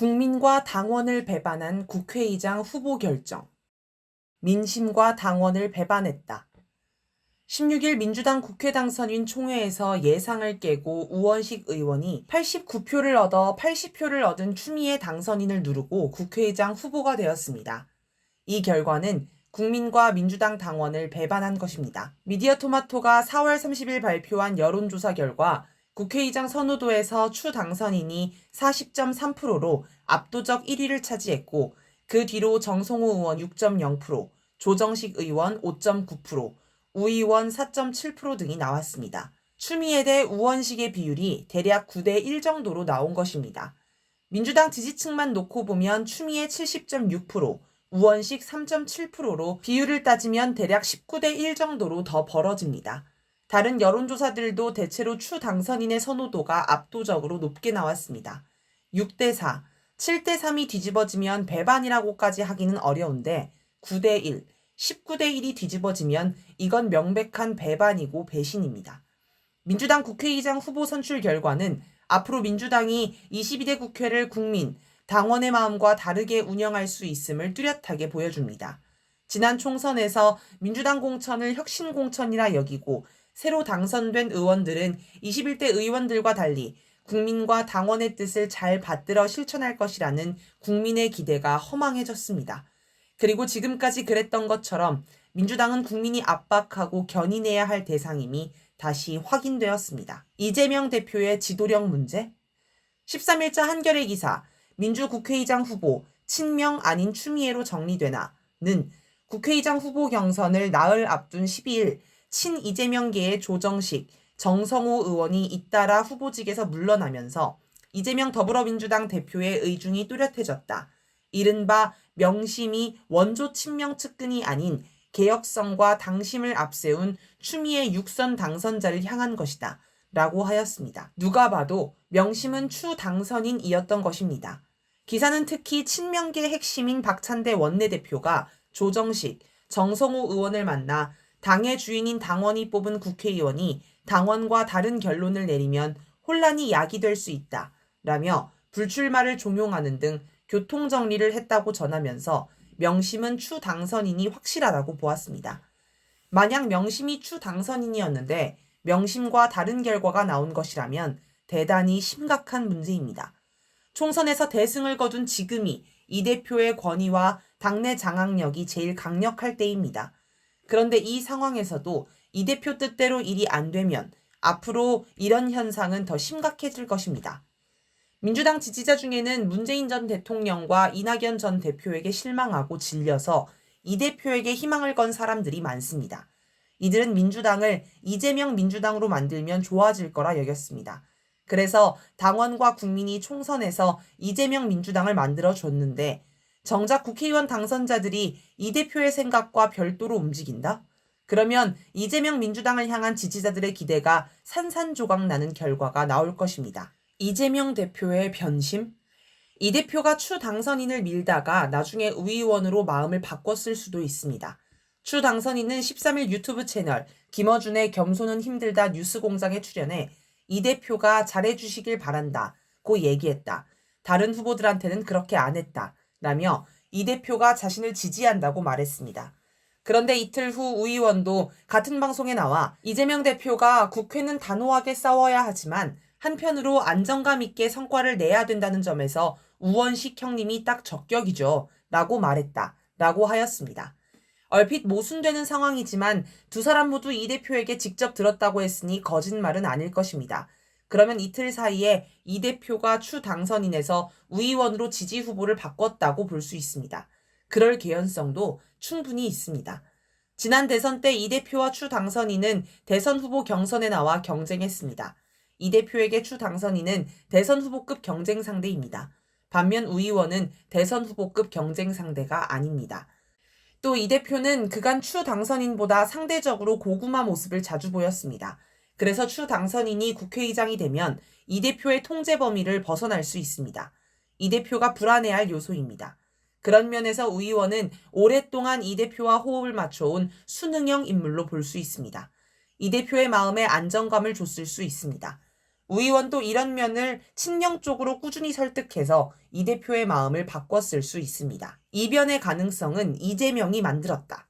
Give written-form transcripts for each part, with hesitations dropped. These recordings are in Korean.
국민과 당원을 배반한 국회의장 후보 결정. 민심과 당원을 배반했다. 16일 민주당 국회 당선인 총회에서 예상을 깨고 우원식 의원이 89표를 얻어 80표를 얻은 추미애 당선인을 누르고 국회의장 후보가 되었습니다. 이 결과는 국민과 민주당 당원을 배반한 것입니다. 미디어토마토가 4월 30일 발표한 여론조사 결과 국회의장 선호도에서 추 당선인이 40.3%로 압도적 1위를 차지했고, 그 뒤로 정성호 의원 6.0%, 조정식 의원 5.9%, 우 의원 4.7% 등이 나왔습니다. 추미애 대 우원식의 비율이 대략 9대1 정도로 나온 것입니다. 민주당 지지층만 놓고 보면 추미애 70.6%, 우원식 3.7%로 비율을 따지면 대략 19대1 정도로 더 벌어집니다. 다른 여론조사들도 대체로 추 당선인의 선호도가 압도적으로 높게 나왔습니다. 6대4, 7대3이 뒤집어지면 배반이라고까지 하기는 어려운데 9대1, 19대1이 뒤집어지면 이건 명백한 배반이고 배신입니다. 민주당 국회의장 후보 선출 결과는 앞으로 민주당이 22대 국회를 국민, 당원의 마음과 다르게 운영할 수 있음을 뚜렷하게 보여줍니다. 지난 총선에서 민주당 공천을 혁신 공천이라 여기고 새로 당선된 의원들은 21대 의원들과 달리 국민과 당원의 뜻을 잘 받들어 실천할 것이라는 국민의 기대가 허망해졌습니다. 그리고 지금까지 그랬던 것처럼 민주당은 국민이 압박하고 견인해야 할 대상임이 다시 확인되었습니다. 이재명 대표의 지도력 문제? 13일자 한겨레 기사 민주국회의장 후보 친명 아닌 추미애로 정리되나는 국회의장 후보 경선을 나흘 앞둔 12일 친 이재명계의 조정식, 정성호 의원이 잇따라 후보직에서 물러나면서 이재명 더불어민주당 대표의 의중이 뚜렷해졌다. 이른바 명심이 원조 친명 측근이 아닌 개혁성과 당심을 앞세운 추미애 6선 당선자를 향한 것이다. 라고 하였습니다. 누가 봐도 명심은 추 당선인이었던 것입니다. 기사는 특히 친명계 핵심인 박찬대 원내대표가 조정식, 정성호 의원을 만나 당의 주인인 당원이 뽑은 국회의원이 당원과 다른 결론을 내리면 혼란이 야기될 수 있다. 라며 불출마를 종용하는 등 교통정리를 했다고 전하면서 명심은 추 당선인이 확실하다고 보았습니다. 만약 명심이 추 당선인이었는데 명심과 다른 결과가 나온 것이라면 대단히 심각한 문제입니다. 총선에서 대승을 거둔 지금이 이 대표의 권위와 당내 장악력이 제일 강력할 때입니다. 그런데 이 상황에서도 이 대표 뜻대로 일이 안 되면 앞으로 이런 현상은 더 심각해질 것입니다. 민주당 지지자 중에는 문재인 전 대통령과 이낙연 전 대표에게 실망하고 질려서 이 대표에게 희망을 건 사람들이 많습니다. 이들은 민주당을 이재명 민주당으로 만들면 좋아질 거라 여겼습니다. 그래서 당원과 국민이 총선에서 이재명 민주당을 만들어줬는데 정작 국회의원 당선자들이 이 대표의 생각과 별도로 움직인다? 그러면 이재명 민주당을 향한 지지자들의 기대가 산산조각 나는 결과가 나올 것입니다. 이재명 대표의 변심? 이 대표가 추 당선인을 밀다가 나중에 우 의원으로 마음을 바꿨을 수도 있습니다. 추 당선인은 13일 유튜브 채널 김어준의 겸손은 힘들다 뉴스공장에 출연해 이 대표가 잘해주시길 바란다고 얘기했다. 다른 후보들한테는 그렇게 안 했다. 라며 이 대표가 자신을 지지한다고 말했습니다. 그런데 이틀 후 우 의원도 같은 방송에 나와 이재명 대표가 국회는 단호하게 싸워야 하지만 한편으로 안정감 있게 성과를 내야 된다는 점에서 우원식 형님이 딱 적격이죠. 라고 말했다. 라고 하였습니다. 얼핏 모순되는 상황이지만 두 사람 모두 이 대표에게 직접 들었다고 했으니 거짓말은 아닐 것입니다. 그러면 이틀 사이에 이 대표가 추 당선인에서 우 의원으로 지지 후보를 바꿨다고 볼 수 있습니다. 그럴 개연성도 충분히 있습니다. 지난 대선 때 이 대표와 추 당선인은 대선 후보 경선에 나와 경쟁했습니다. 이 대표에게 추 당선인은 대선 후보급 경쟁 상대입니다. 반면 우 의원은 대선 후보급 경쟁 상대가 아닙니다. 또 이 대표는 그간 추 당선인보다 상대적으로 고구마 모습을 자주 보였습니다. 그래서 추 당선인이 국회의장이 되면 이 대표의 통제 범위를 벗어날 수 있습니다. 이 대표가 불안해할 요소입니다. 그런 면에서 우 의원은 오랫동안 이 대표와 호흡을 맞춰온 순응형 인물로 볼 수 있습니다. 이 대표의 마음에 안정감을 줬을 수 있습니다. 우 의원도 이런 면을 친명 쪽으로 꾸준히 설득해서 이 대표의 마음을 바꿨을 수 있습니다. 이변의 가능성은 이재명이 만들었다.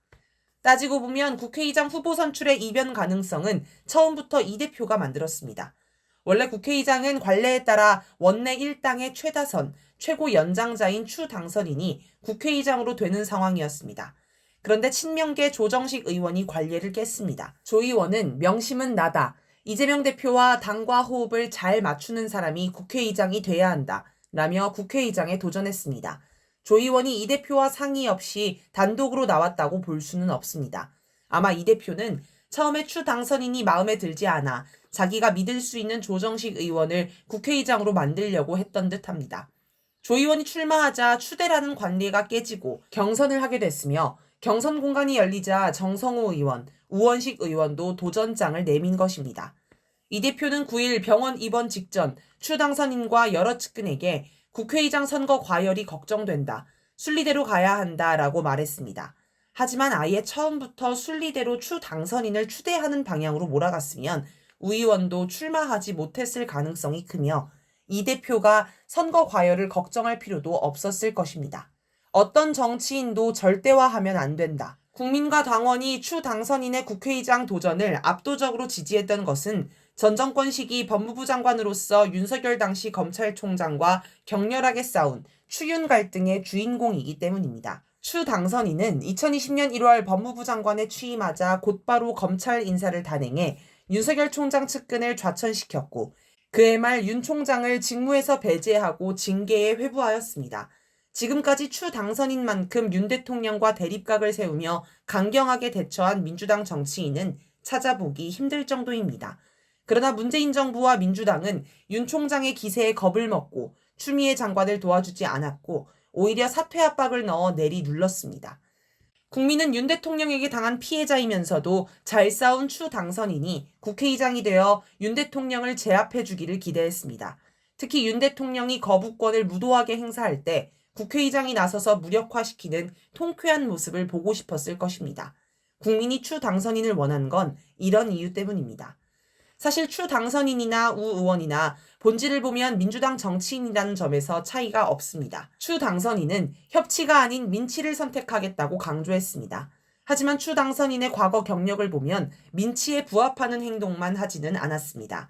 따지고 보면 국회의장 후보 선출의 이변 가능성은 처음부터 이 대표가 만들었습니다. 원래 국회의장은 관례에 따라 원내 1당의 최다선, 최고 연장자인 추 당선인이 국회의장으로 되는 상황이었습니다. 그런데 친명계 조정식 의원이 관례를 깼습니다. 조 의원은 명심은 나다. 이재명 대표와 당과 호흡을 잘 맞추는 사람이 국회의장이 돼야 한다. 라며 국회의장에 도전했습니다. 조 의원이 이 대표와 상의 없이 단독으로 나왔다고 볼 수는 없습니다. 아마 이 대표는 처음에 추 당선인이 마음에 들지 않아 자기가 믿을 수 있는 조정식 의원을 국회의장으로 만들려고 했던 듯합니다. 조 의원이 출마하자 추대라는 관례가 깨지고 경선을 하게 됐으며 경선 공간이 열리자 정성호 의원, 우원식 의원도 도전장을 내민 것입니다. 이 대표는 9일 병원 입원 직전 추 당선인과 여러 측근에게 국회의장 선거 과열이 걱정된다. 순리대로 가야 한다라고 말했습니다. 하지만 아예 처음부터 순리대로 추 당선인을 추대하는 방향으로 몰아갔으면 우 의원도 출마하지 못했을 가능성이 크며 이 대표가 선거 과열을 걱정할 필요도 없었을 것입니다. 어떤 정치인도 절대화하면 안 된다. 국민과 당원이 추 당선인의 국회의장 도전을 압도적으로 지지했던 것은 전 정권 시기 법무부 장관으로서 윤석열 당시 검찰총장과 격렬하게 싸운 추윤 갈등의 주인공이기 때문입니다. 추 당선인은 2020년 1월 법무부 장관에 취임하자 곧바로 검찰 인사를 단행해 윤석열 총장 측근을 좌천시켰고 그해 말 윤 총장을 직무에서 배제하고 징계에 회부하였습니다. 지금까지 추 당선인만큼 윤 대통령과 대립각을 세우며 강경하게 대처한 민주당 정치인은 찾아보기 힘들 정도입니다. 그러나 문재인 정부와 민주당은 윤 총장의 기세에 겁을 먹고 추미애 장관을 도와주지 않았고 오히려 사퇴 압박을 넣어 내리눌렀습니다. 국민은 윤 대통령에게 당한 피해자이면서도 잘 싸운 추 당선인이 국회의장이 되어 윤 대통령을 제압해 주기를 기대했습니다. 특히 윤 대통령이 거부권을 무도하게 행사할 때 국회의장이 나서서 무력화시키는 통쾌한 모습을 보고 싶었을 것입니다. 국민이 추 당선인을 원한 건 이런 이유 때문입니다. 사실 추 당선인이나 우 의원이나 본질을 보면 민주당 정치인이라는 점에서 차이가 없습니다. 추 당선인은 협치가 아닌 민치를 선택하겠다고 강조했습니다. 하지만 추 당선인의 과거 경력을 보면 민치에 부합하는 행동만 하지는 않았습니다.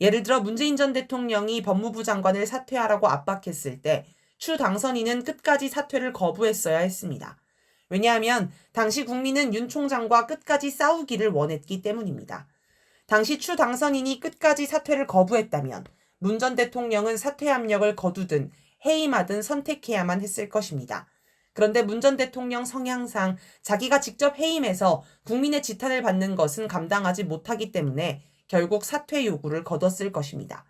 예를 들어 문재인 전 대통령이 법무부 장관을 사퇴하라고 압박했을 때 추 당선인은 끝까지 사퇴를 거부했어야 했습니다. 왜냐하면 당시 국민은 윤 총장과 끝까지 싸우기를 원했기 때문입니다. 당시 추 당선인이 끝까지 사퇴를 거부했다면 문 전 대통령은 사퇴 압력을 거두든 해임하든 선택해야만 했을 것입니다. 그런데 문 전 대통령 성향상 자기가 직접 해임해서 국민의 지탄을 받는 것은 감당하지 못하기 때문에 결국 사퇴 요구를 거뒀을 것입니다.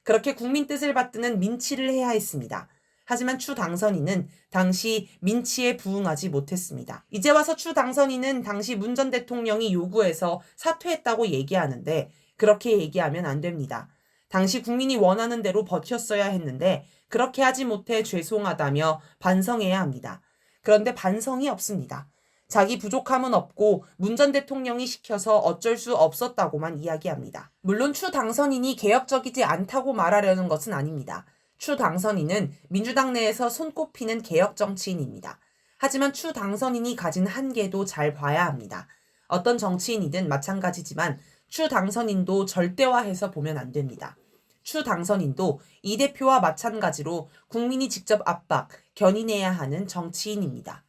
그렇게 국민 뜻을 받드는 민치를 해야 했습니다. 하지만 추 당선인은 당시 민치에 부응하지 못했습니다. 이제 와서 추 당선인은 당시 문 전 대통령이 요구해서 사퇴했다고 얘기하는데 그렇게 얘기하면 안 됩니다. 당시 국민이 원하는 대로 버텼어야 했는데 그렇게 하지 못해 죄송하다며 반성해야 합니다. 그런데 반성이 없습니다. 자기 부족함은 없고 문 전 대통령이 시켜서 어쩔 수 없었다고만 이야기합니다. 물론 추 당선인이 개혁적이지 않다고 말하려는 것은 아닙니다. 추 당선인은 민주당 내에서 손꼽히는 개혁 정치인입니다. 하지만 추 당선인이 가진 한계도 잘 봐야 합니다. 어떤 정치인이든 마찬가지지만 추 당선인도 절대화해서 보면 안 됩니다. 추 당선인도 이 대표와 마찬가지로 국민이 직접 압박, 견인해야 하는 정치인입니다.